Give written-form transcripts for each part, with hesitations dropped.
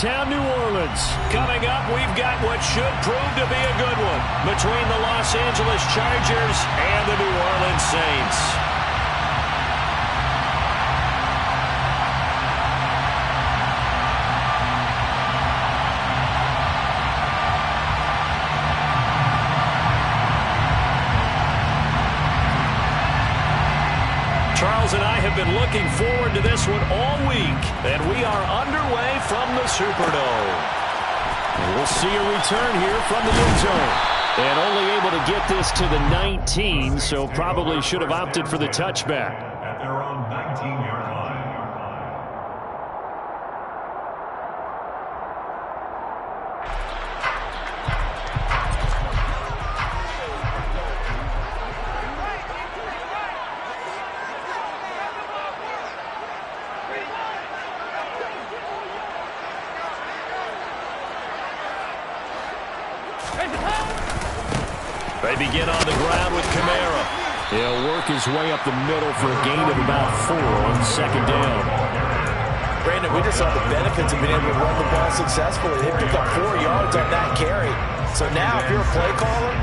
downtown New Orleans. Coming up, we've got what should prove to be a good one between the Los Angeles Chargers and the New Orleans Saints. Charles and I have been looking forward to this one all week, and we are underway from the Superdome. And we'll see a return here from the end zone. And only able to get this to the 19, so probably should have opted for the touchback. At their own 19-yard line. They begin on the ground with Kamara. He'll work his way up the middle for a gain of about 4 on second down. Brandon, we just saw the benefits of being able to run the ball successfully. They picked up 4 yards on that carry. So now if you're a play caller,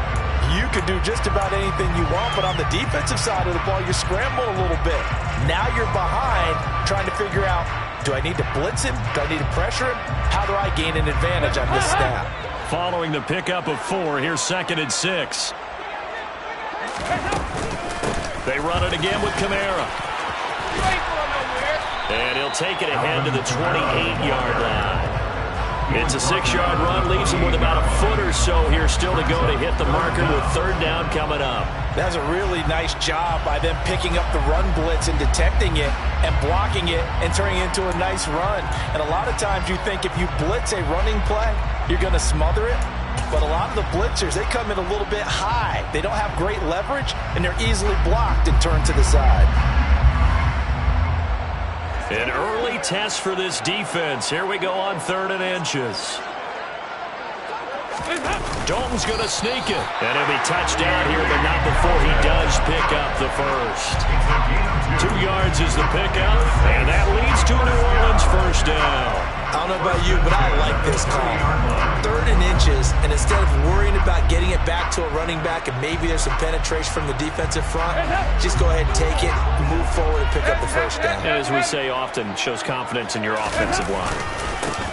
you can do just about anything you want, but on the defensive side of the ball, you scramble a little bit. Now you're behind trying to figure out, do I need to blitz him? Do I need to pressure him? How do I gain an advantage on this snap? Following the pickup of 4, here's 2nd and 6. They run it again with Kamara. And he'll take it ahead to the 28-yard line. It's a 6-yard run, leaves him with about a foot or so here still to go to hit the marker with 3rd down coming up. That's a really nice job by them picking up the run blitz and detecting it and blocking it and turning it into a nice run. And a lot of times you think if you blitz a running play, you're going to smother it. But a lot of the blitzers, they come in a little bit high. They don't have great leverage, and they're easily blocked and turned to the side. An early test for this defense. Here we go on 3rd and inches. Dalton's going to sneak it. And he'll be touched down here, but not before he does pick up the first. 2 yards is the pickup, and that leads to a New Orleans 1st down. I don't know about you, but I like this call. 3rd and inches, and instead of worrying about getting it back to a running back and maybe there's some penetration from the defensive front, just go ahead and take it, move forward, and pick up the 1st down. As we say often, shows confidence in your offensive line.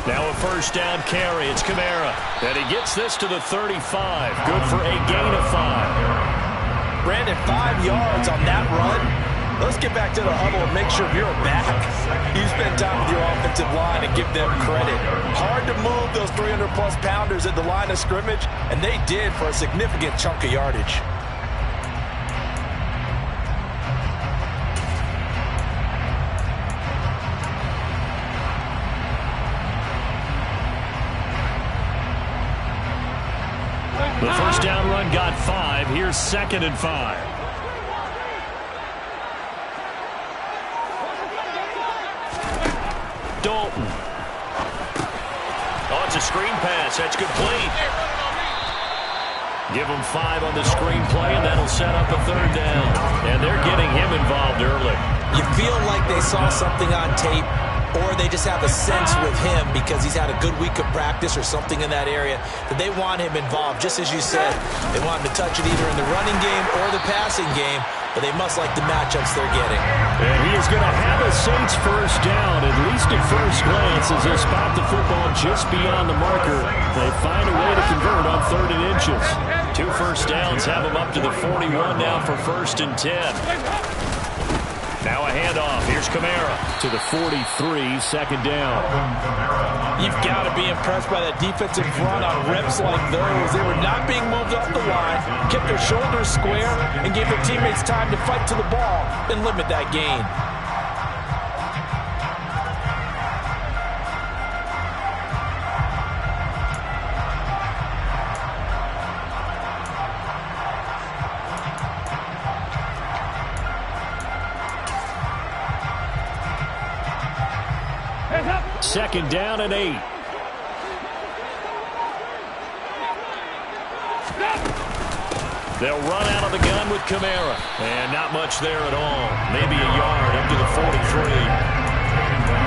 Now a 1st down carry. It's Kamara. And he gets this to the 35. Good for a gain of 5. Brandon, 5 yards on that run. Let's get back to the huddle and make sure you're back. You spend time with your offensive line and give them credit. Hard to move those 300-plus pounders at the line of scrimmage, and they did for a significant chunk of yardage. The 1st down run got 5. Here's 2nd and 5. Dalton. Oh, it's a screen pass. That's complete. Give him 5 on the screen play, and that'll set up a 3rd down. And they're getting him involved early. You feel like they saw something on tape, or they just have a sense with him because he's had a good week of practice or something in that area that they want him involved. Just as you said, they want him to touch it either in the running game or the passing game, but they must like the matchups they're getting. And he is going to have a Saints 1st down, at least at first glance, as they spot the football just beyond the marker. They find a way to convert on 3rd and inches. 2 first downs have them up to the 41 now for 1st and 10. Now a handoff. Here's Kamara to the 43, 2nd down. You've got to be impressed by that defensive front on reps like those. They were not being moved off the line, kept their shoulders square, and gave their teammates time to fight to the ball and limit that gain. Second down and 8. They'll run out of the gun with Kamara. And not much there at all. Maybe a yard up to the 43.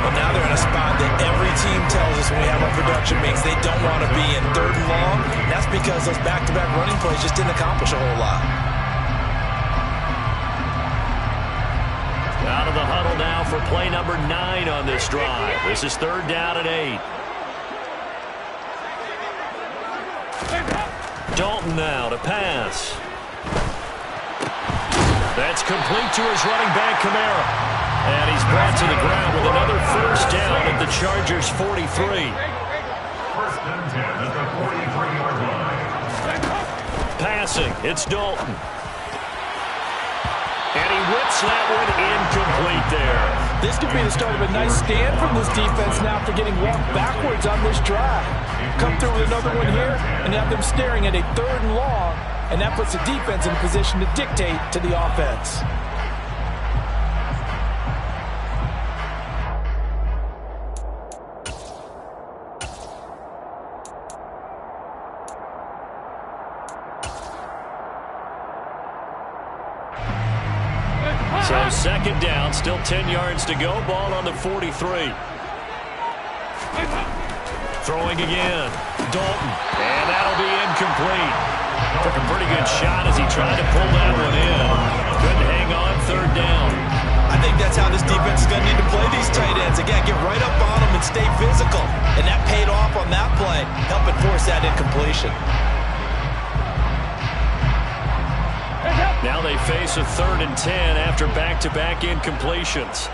Well, now they're in a spot that every team tells us when we have our instruction means they don't want to be in 3rd and long. And that's because those back-to-back running plays just didn't accomplish a whole lot. Out of the huddle now for play number 9 on this drive. This is 3rd down and 8. Dalton now to pass. That's complete to his running back, Kamara. And he's brought to the ground with another 1st down at the Chargers' 43. 1st and 10 at the 43-yard line. Passing, it's Dalton. And he whips that one incomplete there. This could be the start of a nice stand from this defense now after getting walked backwards on this drive. Come through with another one here and have them staring at a 3rd and long, and that puts the defense in a position to dictate to the offense. So 2nd down, still 10 yards to go. Ball on the 43. Throwing again. Dalton. And that'll be incomplete. Took a pretty good shot as he tried to pull that one in. Couldn't hang on 3rd down. I think that's how this defense is going to need to play these tight ends. Again, get right up on them and stay physical. And that paid off on that play, helping force that incompletion. Now they face a 3rd and 10 after back-to-back incompletions.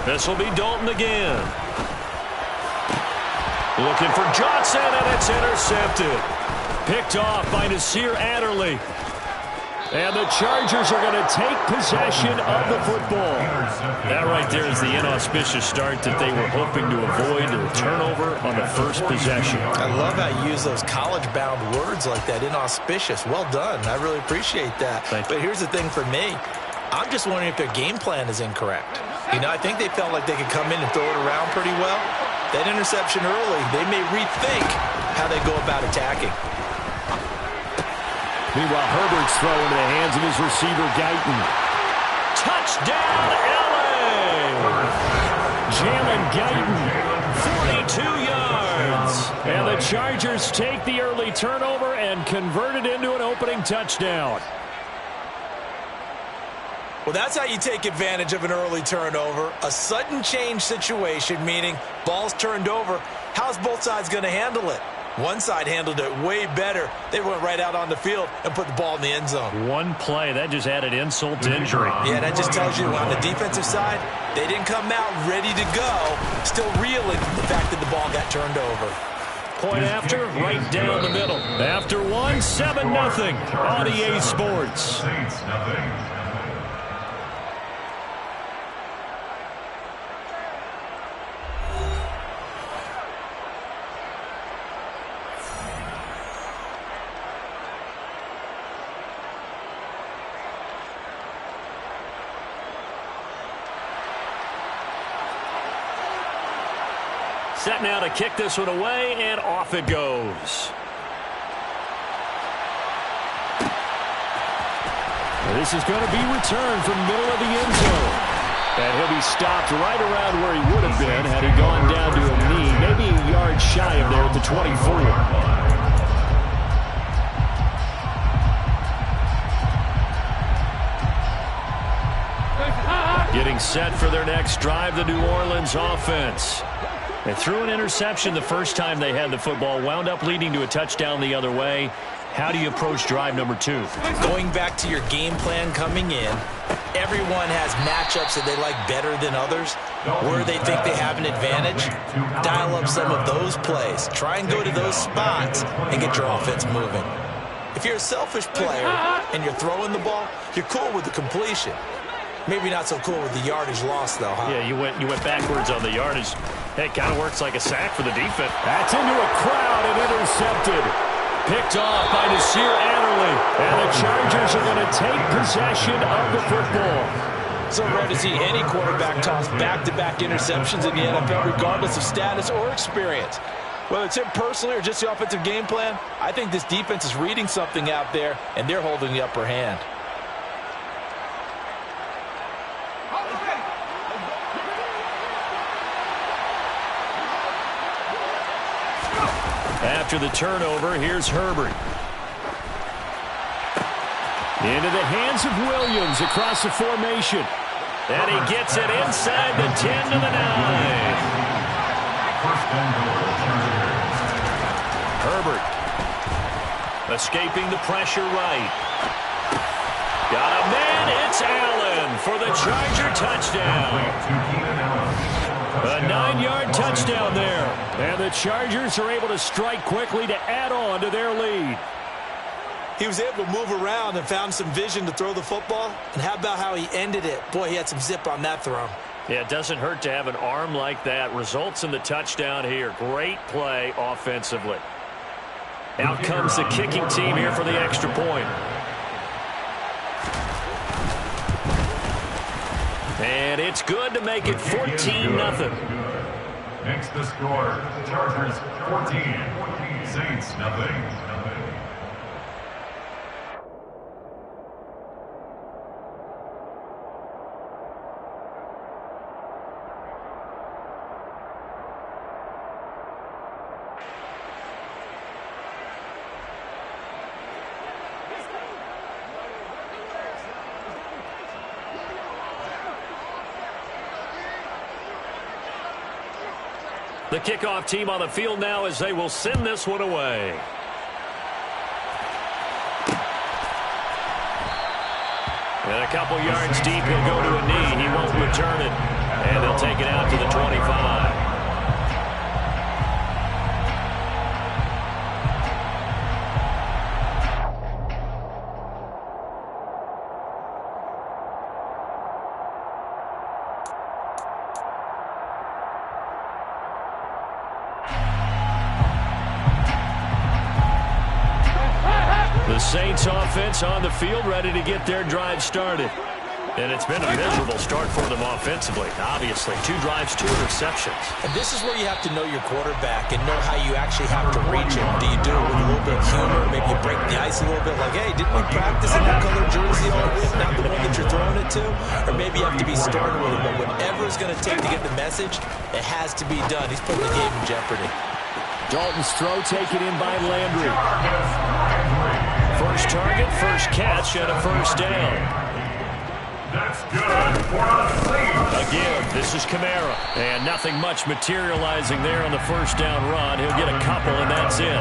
This will be Dalton again. Looking for Johnson, and it's intercepted. Picked off by Nasir Adderley. And the Chargers are going to take possession of the football. That right there is the inauspicious start that they were hoping to avoid, a turnover on the 1st possession. I love how you use those college-bound words like that, inauspicious. Well done. I really appreciate that. But here's the thing for me. I'm just wondering if their game plan is incorrect. You know, I think they felt like they could come in and throw it around pretty well. That interception early, they may rethink how they go about attacking. Meanwhile, Herbert's throw into the hands of his receiver, Guyton. Touchdown, L.A. Jalen Guyton, 42 yards. And the Chargers take the early turnover and convert it into an opening touchdown. Well, that's how you take advantage of an early turnover. A sudden change situation, meaning ball's turned over. How's both sides going to handle it? One side handled it way better. They went right out on the field and put the ball in the end zone. One play, that just added insult to injury. Yeah, that just tells you on the defensive side, they didn't come out ready to go, still reeling from the fact that the ball got turned over. Point after, right down the middle. After one, 7-0 on EA Sports. Saints, nothing. Set now to kick this one away, and off it goes. This is going to be returned from middle of the end zone. And he'll be stopped right around where he would have been had he gone down to a knee, maybe a yard shy of there at the 24. Getting set for their next drive, the New Orleans offense. They threw an interception the first time they had the football, wound up leading to a touchdown the other way. How do you approach drive number 2? Going back to your game plan coming in, everyone has matchups that they like better than others, where they think they have an advantage. Dial up some of those plays. Try and go to those spots and get your offense moving. If you're a selfish player and you're throwing the ball, you're cool with the completion. Maybe not so cool with the yardage loss, though, huh? Yeah, you went backwards on the yardage. It kind of works like a sack for the defense. That's into a crowd and intercepted. Picked off by Nasir Adderley. And the Chargers are going to take possession of the football. So rare to see any quarterback toss back-to-back interceptions in the NFL, regardless of status or experience. Whether it's him personally or just the offensive game plan, I think this defense is reading something out there, and they're holding the upper hand. After the turnover, here's Herbert. Into the hands of Williams across the formation. And he gets it inside the 10 to the 9. Herbert escaping the pressure right. Got a man. It's Allen for the Charger touchdown. A 9-yard touchdown there. And the Chargers are able to strike quickly to add on to their lead. He was able to move around and found some vision to throw the football. And how about how he ended it? Boy, he had some zip on that throw. Yeah, it doesn't hurt to have an arm like that. Results in the touchdown here. Great play offensively. Out comes the kicking team here for the extra point. And it's good to make it 14-0. Next the score, Chargers 14, Saints 0. The kickoff team on the field now as they will send this one away. And a couple yards deep, he'll go to a knee. He won't return it. And they'll take it out to the 25. The Saints offense on the field, ready to get their drive started. And it's been a miserable start for them offensively. Obviously, 2 drives, 2 interceptions. And this is where you have to know your quarterback and know how you actually have to reach him. Do you do it with a little bit of humor? Maybe you break the ice a little bit like, hey, didn't we practice in that color jersey all week, not the one that you're throwing it to? Or maybe you have to be stern with him. But whatever it's going to take to get the message, it has to be done. He's putting the game in jeopardy. Dalton's throw taken in by Landry. First target, first catch, and a first down. That's good for a Saints. Again, this is Kamara. And nothing much materializing there on the first down run. He'll get a couple, and that's it.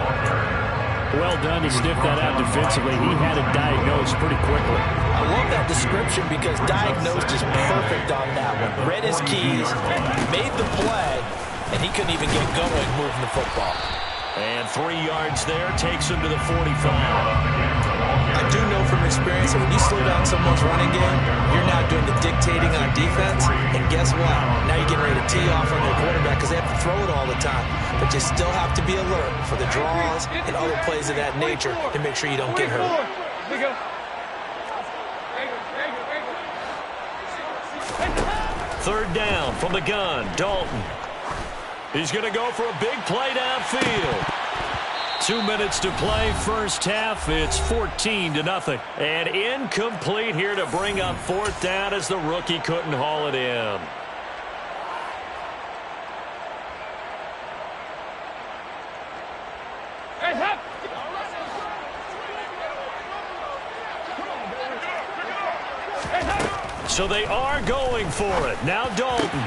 Well done to sniff that out defensively. He had it diagnosed pretty quickly. I love that description because diagnosed is perfect on that one. Read his keys, made the play, and he couldn't even get going moving the football. And 3 yards there takes him to the 45. I do know from experience that when you slow down someone's running game, you're now doing the dictating on defense. And guess what? Now you're getting ready to tee off on their quarterback because they have to throw it all the time. But you still have to be alert for the draws and other plays of that nature to make sure you don't get hurt. Third down from the gun, Dalton. He's going to go for a big play downfield. 2 minutes to play, first half. It's 14-0. And incomplete here to bring up fourth down as the rookie couldn't haul it in. So they are going for it. Now Dalton.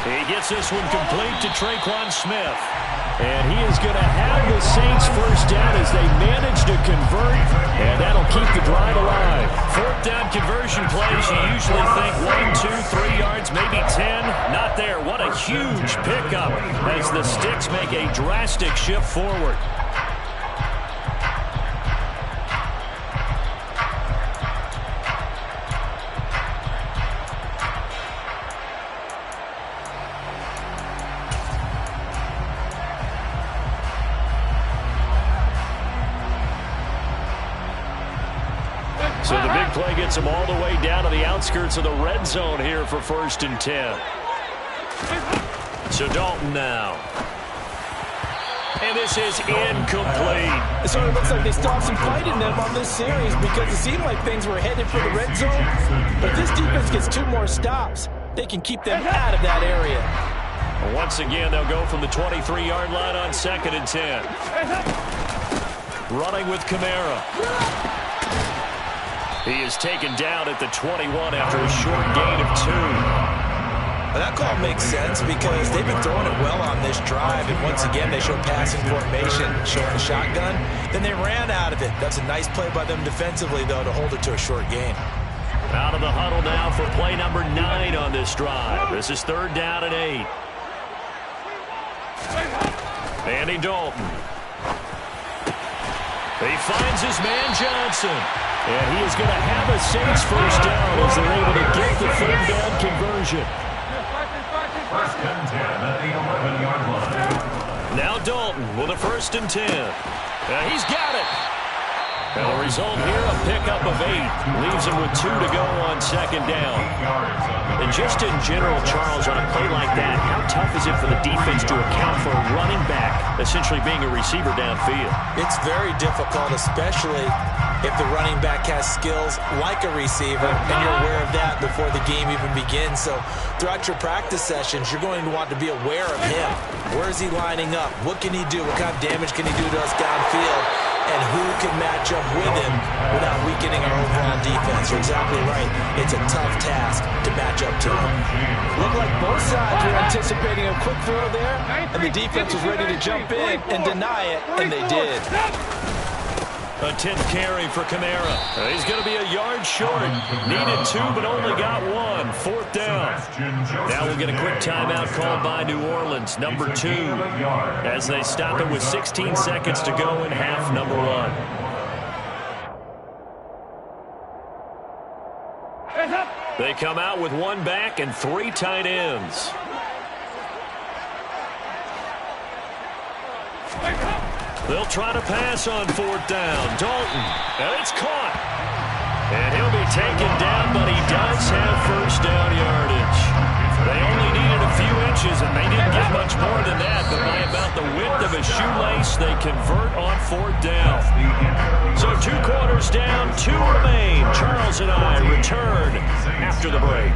He gets this one complete to Traquan Smith. And he is going to have the Saints first down as they manage to convert. And that'll keep the drive alive. Fourth down conversion plays, you usually think 1, 2, 3 yards, maybe 10. Not there. What a huge pickup as the Sticks make a drastic shift forward. So the big play gets them all the way down to the outskirts of the red zone here for 1st and 10. So Dalton now. And this is incomplete. It sort of looks like they still have some fight in them on this series because it seemed like things were headed for the red zone. But this defense gets 2 more stops. They can keep them out of that area. Once again, they'll go from the 23-yard line on 2nd and 10. Running with Kamara. He is taken down at the 21 after a short gain of 2. Well, that call makes sense because they've been throwing it well on this drive, and once again they show passing formation, showing a shotgun. Then they ran out of it. That's a nice play by them defensively, though, to hold it to a short gain. Out of the huddle now for play number 9 on this drive. This is 3rd down and 8. Andy Dalton. He finds his man Johnson. And he is going to have a Saints first down as they're able to get the 3rd down conversion. 1st and 10 at the 11-yard line. Now Dalton with a 1st and 10. He's got it. And the result here, a pickup of 8. Leaves him with 2 to go on 2nd down. And just in general, Charles, on a play like that, how tough is it for the defense to account for a running back essentially being a receiver downfield? It's very difficult, especially if the running back has skills like a receiver, and you're aware of that before the game even begins. So throughout your practice sessions, you're going to want to be aware of him. Where is he lining up? What can he do? What kind of damage can he do to us downfield? And who can match up with him without weakening our overall defense? You're exactly right. It's a tough task to match up to him. Looked like both sides were anticipating a quick throw there, and the defense was ready to jump in and deny it, and they did. A 10th carry for Kamara. He's going to be a yard short. Needed 2, but only got 1. 4th down. Now we'll get a quick timeout called by New Orleans, number 2, as they stop it with 16 seconds to go in half number 1. They come out with 1 back and 3 tight ends. They'll try to pass on 4th down. Dalton, and it's caught. And he'll be taken down, but he does have first down yardage. They only needed a few inches, and they didn't get much more than that, but by about the width of a shoelace, they convert on 4th down. So 2 quarters down, 2 remain. Charles and I return after the break.